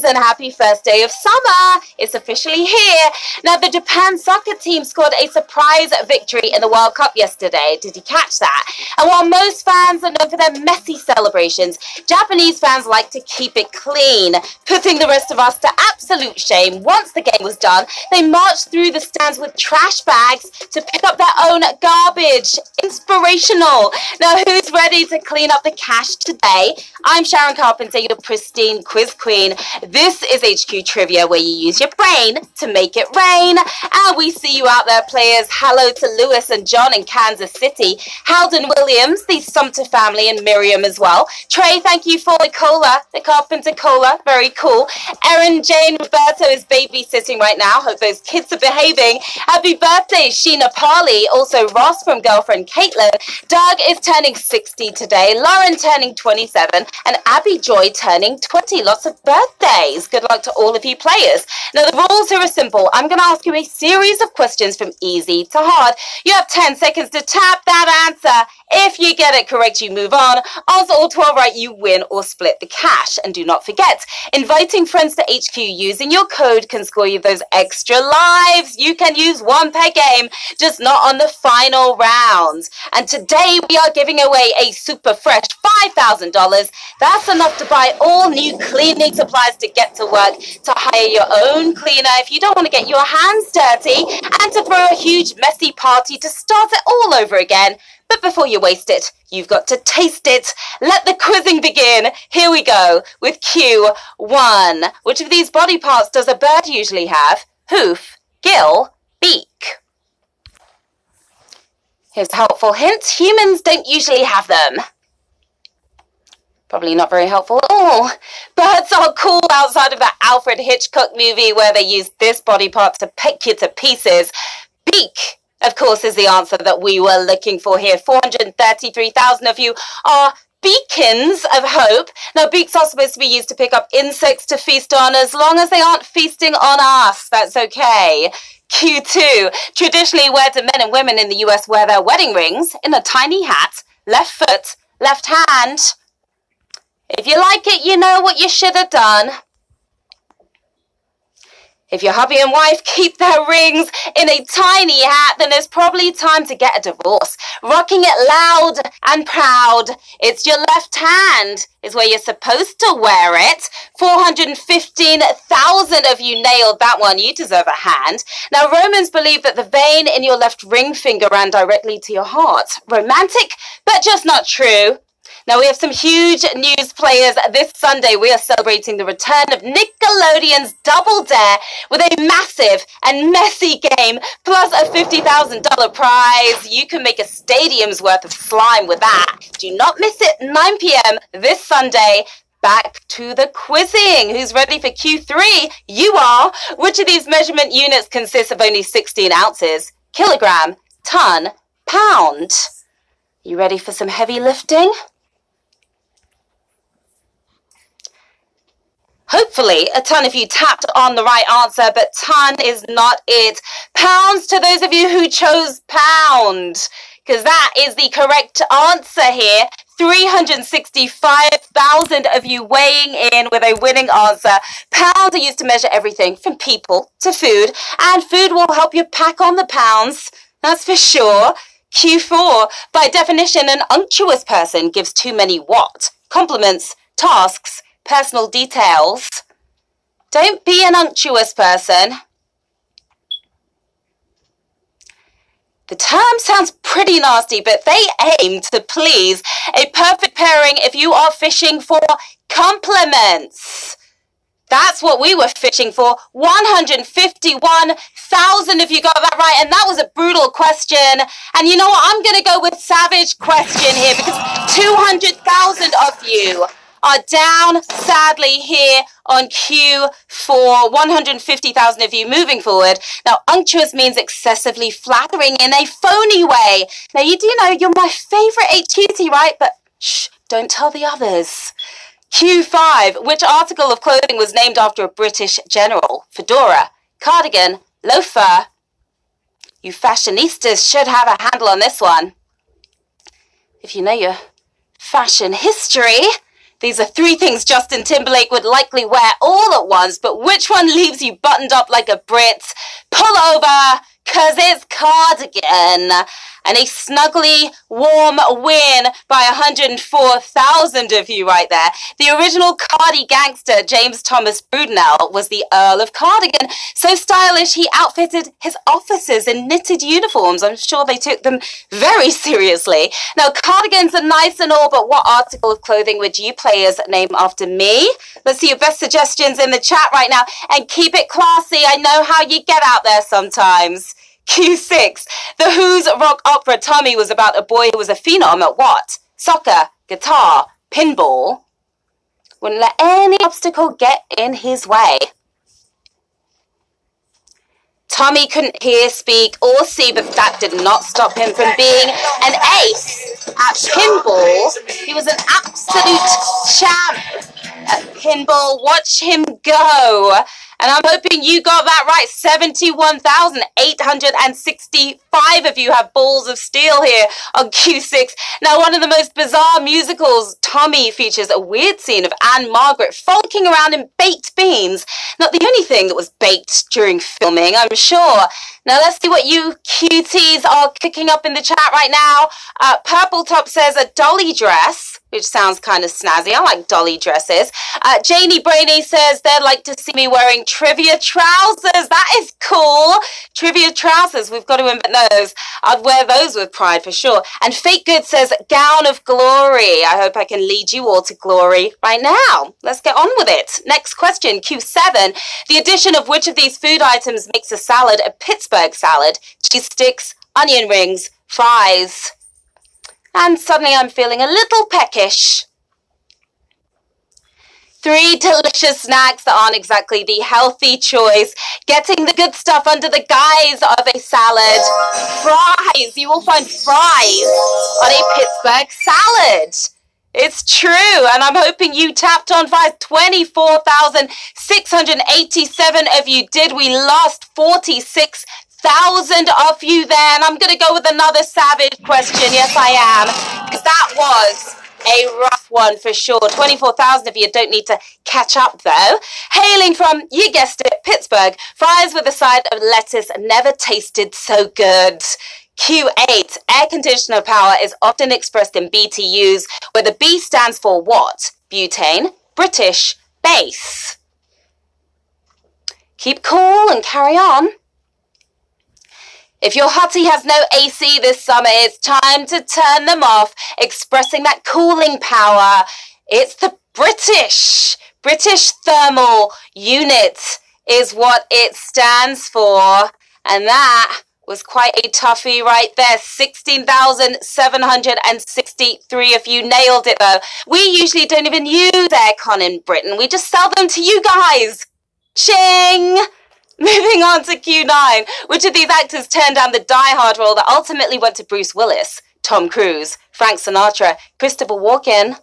and happy first day of summer. It's officially here. Now, the Japan soccer team scored a surprise victory in the World Cup yesterday. Did you catch that? And while most fans are known for their messy celebrations, Japanese fans like to keep it clean, putting the rest of us to absolute shame. Once the game was done, they marched through the stands with trash bags to pick up their own garbage. Inspirational. Now, who's ready to clean up the cash today? I'm Sharon Carpenter, your pristine quiz queen. This is HQ Trivia, where you use your brain to make it rain. And we see you out there, players. Hello to Lewis and John in Kansas City. Halden Williams, the Sumter family, and Miriam as well. Trey, thank you for the cola, the Carpenter cola. Very cool. Erin, Jane, Roberto is babysitting right now. Hope those kids are behaving. Happy birthday, Sheena Parley. Also, Ross from girlfriend Caitlin. Doug is turning 60 today. Lauren turning 27. And Abby Joy turning 20. Lots of birthdays. Good luck to all of you players. Now, the rules here are simple. I'm going to ask you a series of questions from easy to hard. You have 10 seconds to tap that answer. If you get it correct, you move on. Answer all 12 right, you win or split the cash. And do not forget, inviting friends to HQ using your code can score you those extra lives. You can use one per game, just not on the final round. And today we are giving away a super fresh $5,000. That's enough to buy all new cleaning supplies to get to work, to hire your own cleaner if you don't want to get your hands dirty, and to throw a huge messy party to start it all over again. But before you waste it, you've got to taste it. Let the quizzing begin. Here we go with Q1. Which of these body parts does a bird usually have? Hoof, gill, beak. Here's a helpful hint. Humans don't usually have them. Probably not very helpful at all. Birds are cool outside of that Alfred Hitchcock movie where they used this body part to pick you to pieces. Beak, of course, is the answer that we were looking for here. 433,000 of you are beacons of hope. Now, beaks are supposed to be used to pick up insects to feast on, as long as they aren't feasting on us. That's okay. Q2. Traditionally, where do men and women in the US wear their wedding rings? In a tiny hat, left foot, left hand. If you like it, you know what you should have done. If your hubby and wife keep their rings in a tiny hat, then it's probably time to get a divorce. Rocking it loud and proud. It's your left hand is where you're supposed to wear it. 415,000 of you nailed that one. You deserve a hand. Now, Romans believe that the vein in your left ring finger ran directly to your heart. Romantic, but just not true. Now, we have some huge news players. This Sunday, we are celebrating the return of Nickelodeon's Double Dare with a massive and messy game, plus a $50,000 prize. You can make a stadium's worth of slime with that. Do not miss it, 9 p.m. this Sunday. Back to the quizzing. Who's ready for Q3? You are. Which of these measurement units consists of only 16 ounces? Kilogram, ton, pound. You ready for some heavy lifting? Hopefully, a ton of you tapped on the right answer, but ton is not it. Pounds to those of you who chose pound, because that is the correct answer here. 365,000 of you weighing in with a winning answer. Pounds are used to measure everything from people to food, and food will help you pack on the pounds, that's for sure. Q4, by definition, an unctuous person gives too many what? Compliments, tasks, personal details. Don't be an unctuous person. The term sounds pretty nasty, but they aim to please. A perfect pairing if you are fishing for compliments. That's what we were fishing for. 151,000 of you got that right, and that was a brutal question. And you know what? I'm going to go with savage question here, because 200,000 of you are down, sadly, here on Q4. 150,000 of you moving forward. Now, unctuous means excessively flattering in a phony way. Now, you do know you're my favourite HQT, right? But shh, don't tell the others. Q5. Which article of clothing was named after a British general? Fedora, cardigan, loafer. You fashionistas should have a handle on this one. If you know your fashion history, These are 3 things Justin Timberlake would likely wear all at once, but which one leaves you buttoned up like a Brit? Pull over, 'cause it's Cardigan. And a snuggly, warm win by 104,000 of you right there. The original Cardi gangster, James Thomas Brudenell, was the Earl of Cardigan. So stylish, he outfitted his officers in knitted uniforms. I'm sure they took them very seriously. Now, cardigans are nice and all, but what article of clothing would you players name after me? Let's see your best suggestions in the chat right now. And keep it classy. I know how you get out there sometimes. Q6. The Who's rock opera Tommy was about a boy who was a phenom at what? Soccer, guitar, pinball. Wouldn't let any obstacle get in his way. Tommy couldn't hear, speak, or see, but that did not stop him from being an ace at pinball. He was an absolute champ at pinball. Watch him go. And I'm hoping you got that right. 71,865 of you have balls of steel here on Q6. Now, one of the most bizarre musicals, Tommy, features a weird scene of Anne Margaret frolicking around in baked beans. Not the only thing that was baked during filming, I'm sure. Now, let's see what you cuties are cooking up in the chat right now. Purple Top says a dolly dress, which sounds kind of snazzy. I like dolly dresses. Janie Brainy says they'd like to see me wearing trivia trousers. That is cool. Trivia trousers. We've got to invent those. I'd wear those with pride for sure. And Fake Good says gown of glory. I hope I can lead you all to glory right now. Let's get on with it. Next question, Q7. The addition of which of these food items makes a salad a Pittsburgh salad? Cheese sticks, onion rings, fries. And suddenly I'm feeling a little peckish. 3 delicious snacks that aren't exactly the healthy choice. Getting the good stuff under the guise of a salad. Fries. You will find fries on a Pittsburgh salad. It's true, and I'm hoping you tapped on fries. 24,687 of you did. We lost 46,000 of you there, and I'm going to go with another savage question. Yes, I am, because that was a rough one for sure. 24,000 of you don't need to catch up, though. Hailing from, you guessed it, Pittsburgh, fries with a side of lettuce never tasted so good. Q8, air conditioner power is often expressed in BTUs, where the B stands for what? Butane, British, base. Keep cool and carry on. If your hutty has no AC this summer, it's time to turn them off, expressing that cooling power. It's the British thermal unit is what it stands for. And that was quite a toughie right there. 16,763 of you nailed it though. We usually don't even use aircon in Britain. We just sell them to you guys. Ching! Moving on to Q9. Which of these actors turned down the Die Hard role that ultimately went to Bruce Willis, Tom Cruise, Frank Sinatra, Christopher Walken?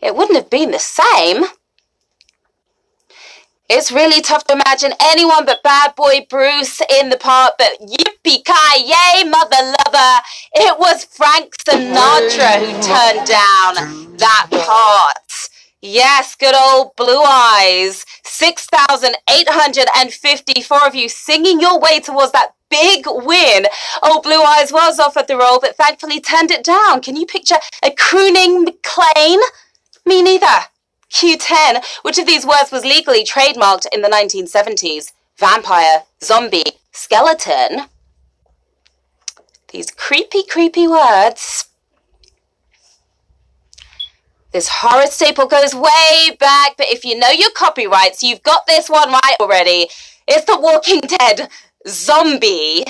It wouldn't have been the same. It's really tough to imagine anyone but bad boy Bruce in the part, but yippee-ki-yay, mother lover, it was Frank Sinatra who turned down that part. Yes, good old Blue Eyes. 6,854 of you singing your way towards that big win. Oh, Blue Eyes was offered the role, but thankfully turned it down. Can you picture a crooning McClane? Me neither. Q10. Which of these words was legally trademarked in the 1970s? Vampire, zombie, skeleton. These creepy, creepy words. This horror staple goes way back, but if you know your copyrights, you've got this one right already. It's The Walking Dead. Zombie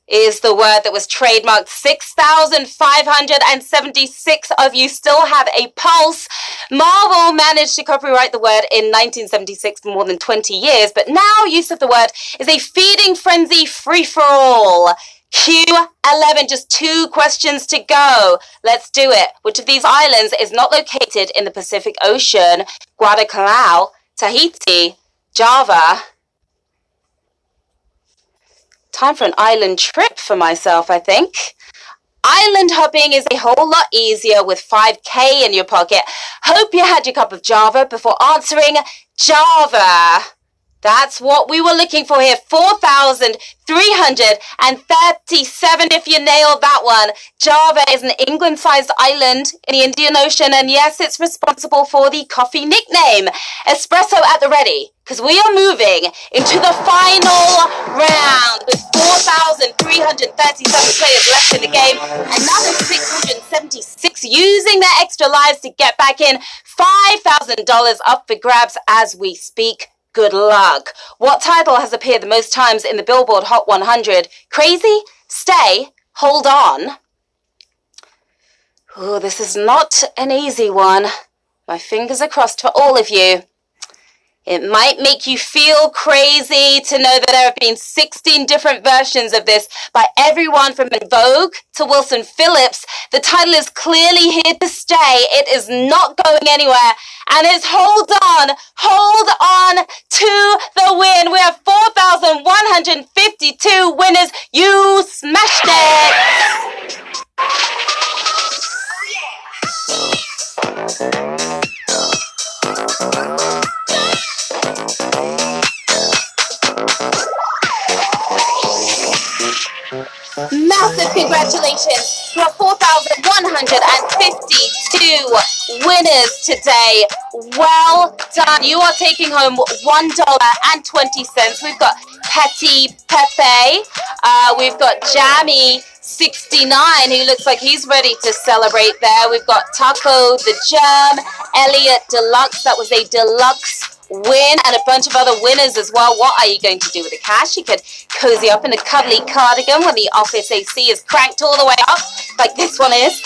is the word that was trademarked. 6,576 of you still have a pulse. Marvel managed to copyright the word in 1976 for more than 20 years, but now use of the word is a feeding frenzy free-for-all. Q11, just 2 questions to go. Let's do it. Which of these islands is not located in the Pacific Ocean? Guadalcanal, Tahiti, Java. Time for an island trip for myself, I think. Island hopping is a whole lot easier with 5K in your pocket. Hope you had your cup of Java before answering Java. That's what we were looking for here. 4,337 if you nailed that one. Java is an England-sized island in the Indian Ocean, and yes, it's responsible for the coffee nickname. Espresso at the ready, because we are moving into the final round with 4,337 players left in the game. Another 676 using their extra lives to get back in. $5,000 up for grabs as we speak. Good luck. What title has appeared the most times in the Billboard Hot 100? Crazy? Stay? Hold on. Oh, this is not an easy one. My fingers are crossed for all of you. It might make you feel crazy to know that there have been 16 different versions of this by everyone from En Vogue to Wilson Phillips. The title is clearly here to stay. It is not going anywhere. And it's hold on to the win. We have 4,152 winners. You smashed it. Massive congratulations to our 4,152 winners today. Well done. You are taking home $1.20. We've got Petty Pepe. We've got Jammy 69, who looks like he's ready to celebrate there. We've got Taco the Germ, Elliot Deluxe. That was a deluxe win, and a bunch of other winners as well. What are you going to do with the cash? You could cozy up in a cuddly cardigan when the office AC is cranked all the way up, like this one is.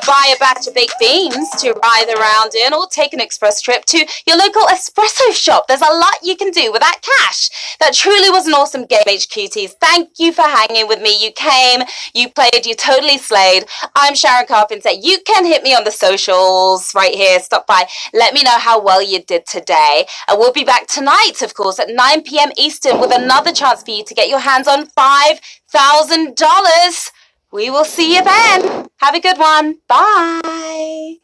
Buy a batch of baked beans to ride around in, or take an express trip to your local espresso shop. There's a lot you can do with that cash. That truly was an awesome game, HQTs. Thank you for hanging with me. You came, you played, you totally slayed. I'm Sharon Carpenter. You can hit me on the socials right here. Stop by. Let me know how well you did today. And we'll be back tonight, of course, at 9 p.m. Eastern with another chance for you to get your hands on $5,000. We will see you then. Have a good one. Bye.